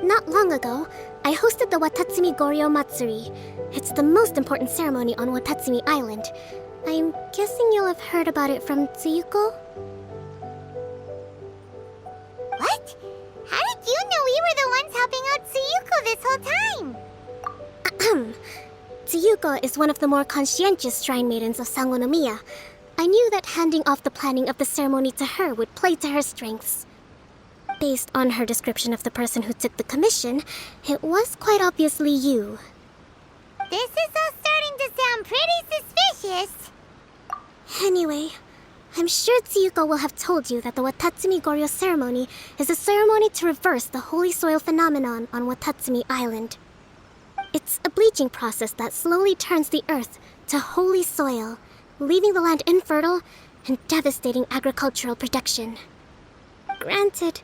Not long ago, I hosted the Watatsumi Goryo Matsuri. It's the most important ceremony on Watatsumi Island. I'm guessing you'll have heard about it from Tsuyuko? What? How did you know we were the ones helping out Tsuyuko this whole time? Tsuyuko is one of the more conscientious shrine maidens of Sangonomiya. I knew that handing off the planning of the ceremony to her would play to her strengths. Based on her description of the person who took the commission, it was quite obviously you. This is all starting to sound pretty suspicious. Anyway, I'm sure Tsuyuko will have told you that the Watatsumi Goryo ceremony is a ceremony to reverse the holy soil phenomenon on Watatsumi Island. It's a bleaching process that slowly turns the earth to holy soil, leaving the land infertile and devastating agricultural production. Granted,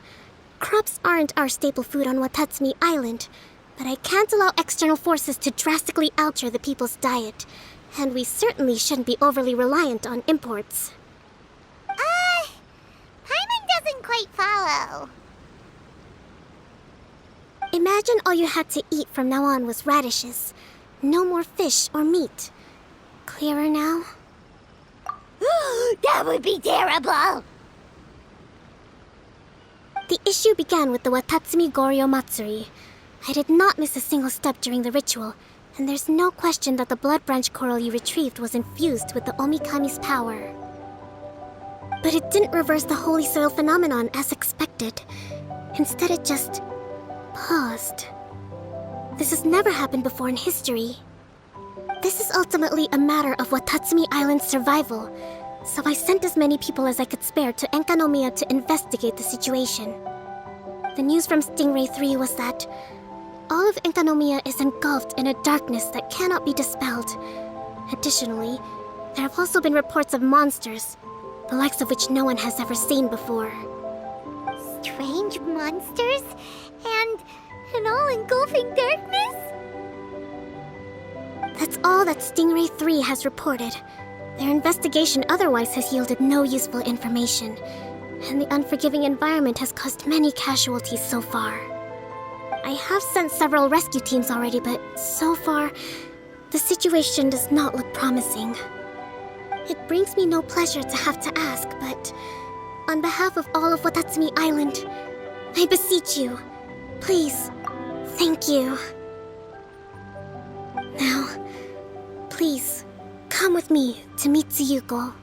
crops aren't our staple food on Watatsumi Island, but I can't allow external forces to drastically alter the people's diet, and we certainly shouldn't be overly reliant on imports. Paimon doesn't quite follow. Imagine all you had to eat from now on was radishes. No more fish or meat. Clearer now? That would be terrible! The issue began with the Watatsumi Goryo Matsuri. I did not miss a single step during the ritual, and there's no question that the blood branch coral you retrieved was infused with the Omikami's power. But it didn't reverse the holy soil phenomenon as expected. Instead, it just paused. This has never happened before in history. This is ultimately a matter of Watatsumi Island's survival, so I sent as many people as I could spare to Enkanomiya to investigate the situation. The news from Stingray 3 was that all of Enkanomiya is engulfed in a darkness that cannot be dispelled. Additionally, there have also been reports of monsters, the likes of which no one has ever seen before. Strange monsters? And an all-engulfing darkness? That's all that Stingray 3 has reported. Their investigation otherwise has yielded no useful information, and the unforgiving environment has caused many casualties so far. I have sent several rescue teams already, but so far, the situation does not look promising. It brings me no pleasure to have to ask, but on behalf of all of Watatsumi Island, I beseech you, please, thank you. Now, please, come with me to meet Tsuyuko.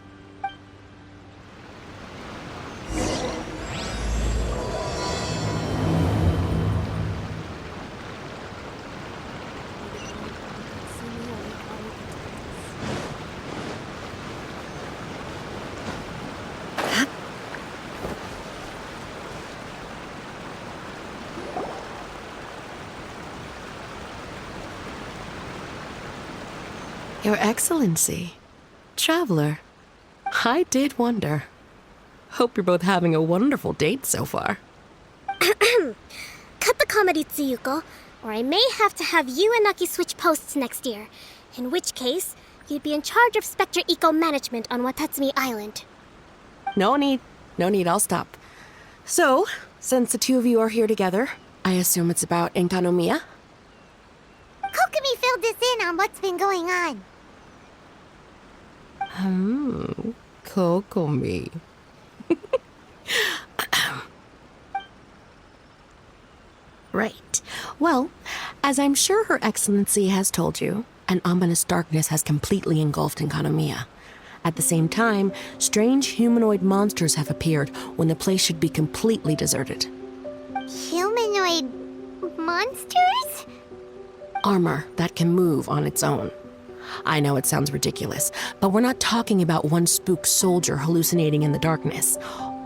Your Excellency, Traveler, I did wonder. Hope you're both having a wonderful date so far. Cut the comedy, Tsuyuko, or I may have to have you and Naki switch posts next year, in which case, you'd be in charge of Spectre Eco Management on Watatsumi Island. No need, I'll stop. So, since the two of you are here together, I assume it's about Enkanomiya? Kokomi filled us in on what's been going on. Kokomi. Right. Well, as I'm sure Her Excellency has told you, an ominous darkness has completely engulfed Enkanomiya. At the same time, strange humanoid monsters have appeared when the place should be completely deserted. Humanoid monsters? Armor that can move on its own. I know it sounds ridiculous, but we're not talking about one spooked soldier hallucinating in the darkness.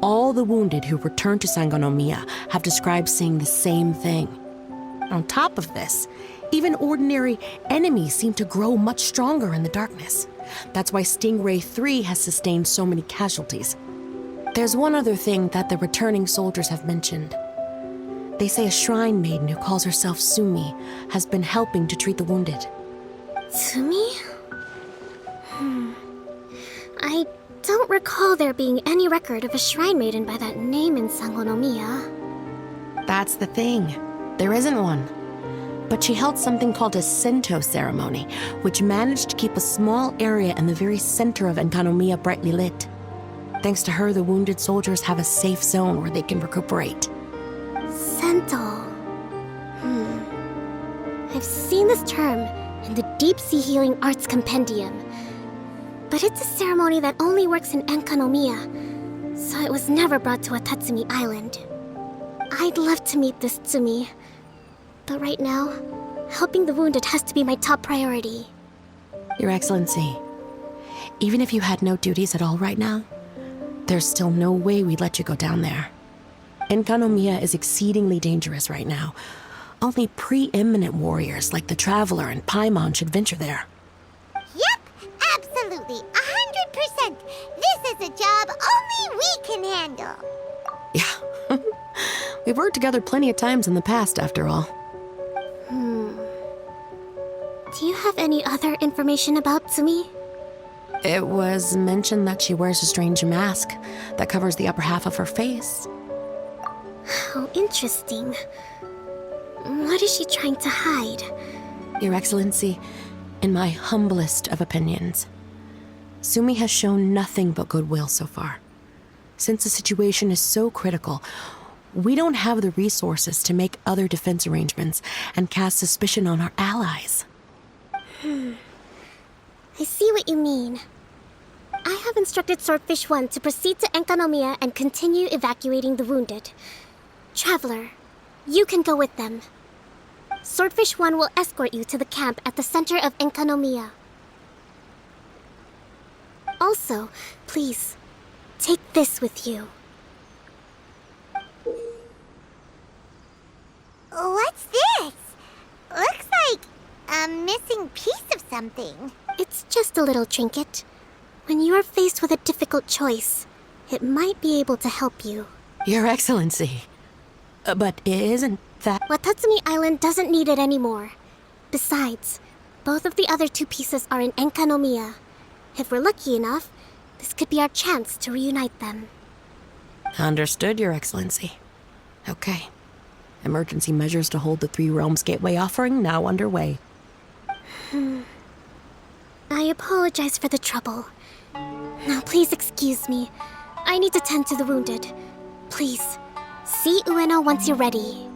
All the wounded who returned to Sangonomiya have described seeing the same thing. On top of this, even ordinary enemies seem to grow much stronger in the darkness. That's why Stingray 3 has sustained so many casualties. There's one other thing that the returning soldiers have mentioned. They say a shrine maiden who calls herself Sumi has been helping to treat the wounded. Sumi? I don't recall there being any record of a shrine maiden by that name in Sangonomiya. That's the thing. There isn't one. But she held something called a Sento ceremony, which managed to keep a small area in the very center of Enkanomiya brightly lit. Thanks to her, the wounded soldiers have a safe zone where they can recuperate. Sento. I've seen this term in the Deep Sea Healing Arts Compendium. But it's a ceremony that only works in Enkanomiya, so it was never brought to Watatsumi Island. I'd love to meet this Tsumi, but right now, helping the wounded has to be my top priority. Your Excellency, even if you had no duties at all right now, there's still no way we'd let you go down there. Enkanomiya is exceedingly dangerous right now. Only preeminent warriors like the Traveler and Paimon should venture there. Yep, absolutely, 100%. This is a job only we can handle. Yeah. We've worked together plenty of times in the past, after all. Do you have any other information about Tsumi? It was mentioned that she wears a strange mask that covers the upper half of her face. How interesting. What is she trying to hide? Your Excellency, in my humblest of opinions, Sumi has shown nothing but goodwill so far. Since the situation is so critical, we don't have the resources to make other defense arrangements and cast suspicion on our allies. I see what you mean. I have instructed Swordfish 1 to proceed to Enkanomiya and continue evacuating the wounded. Traveler, you can go with them. Swordfish 1 will escort you to the camp at the center of Enkanomiya. Also, please, take this with you. What's this? Looks like a missing piece of something. It's just a little trinket. When you are faced with a difficult choice, it might be able to help you. Your Excellency. But isn't that... Watatsumi Island doesn't need it anymore. Besides, both of the other two pieces are in Enkanomiya. If we're lucky enough, this could be our chance to reunite them. Understood, Your Excellency. Okay. Emergency measures to hold the Three Realms Gateway offering now underway. I apologize for the trouble. Now please excuse me. I need to tend to the wounded. Please, see Ueno once you're ready.